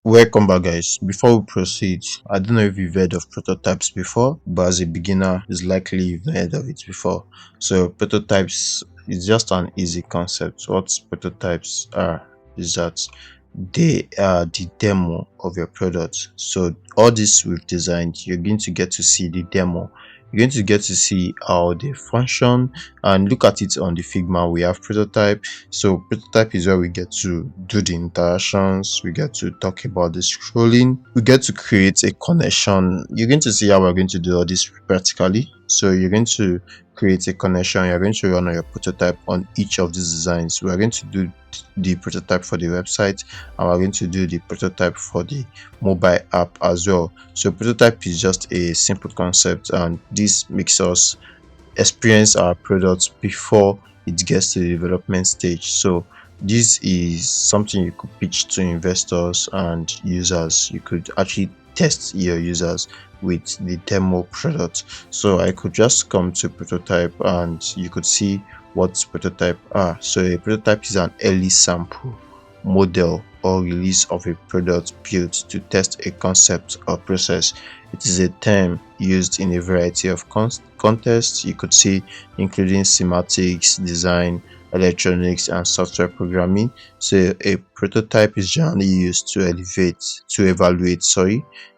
Welcome back, guys. Before we proceed, I don't know if you've heard of prototypes before, but as a beginner, it's likely you've heard of it before. So, prototypes is just an easy concept. What prototypes are is that they are the demo of your product. So, all this we've designed, you're going to get to see the demo. You're going to get to see how they function and look at it on the Figma. We have prototype. So prototype is where we get to do the interactions, we get to talk about the scrolling, we get to create a connection. You're going to see how we're going to do all this practically. So you're going to create a connection, you're going to run your prototype on each of these designs. We're going to do the prototype for the website, and we're going to do the prototype for the mobile app as well. So prototype is just a simple concept, and this makes us experience our products before it gets to the development stage. So this is something you could pitch to investors and users. You could actually test your users with the demo product. So I could just come to prototype and you could see what prototype are. So a prototype is an early sample, model, or release of a product built to test a concept or process. It is a term used in a variety of contexts, you could see, including semantics, design, electronics, and software programming. So a prototype is generally used to evaluate,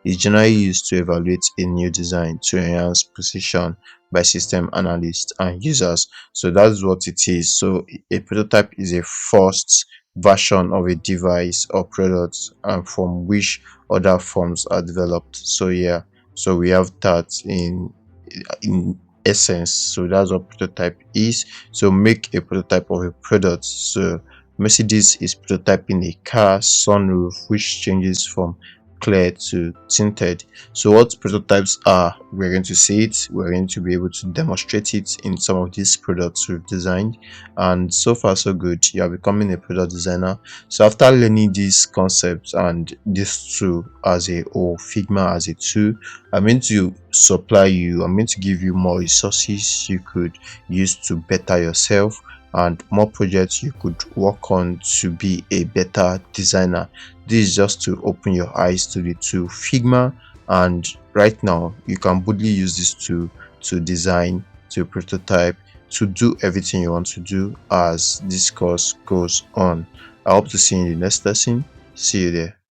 is generally used to evaluate a new design to enhance precision by system analysts and users. So that's what it is. So a prototype is a first version of a device or product, and from which other forms are developed. So yeah, so we have that in essence. So that's what prototype is. So make a prototype of a product. So Mercedes is prototyping a car sunroof which changes from clear to tinted. So what prototypes are, we're going to see it, we're going to be able to demonstrate it in some of these products we've designed, and so far so good. You are becoming a product designer. So after learning these concepts and this tool as a whole, Figma as a tool, I'm going to I'm going to give you more resources you could use to better yourself, and more projects you could work on to be a better designer. This is just to open your eyes to the tool Figma, and right now you can boldly use this tool to design, to prototype, to do everything you want to do as this course goes on. I hope to see you in the next lesson. See you there.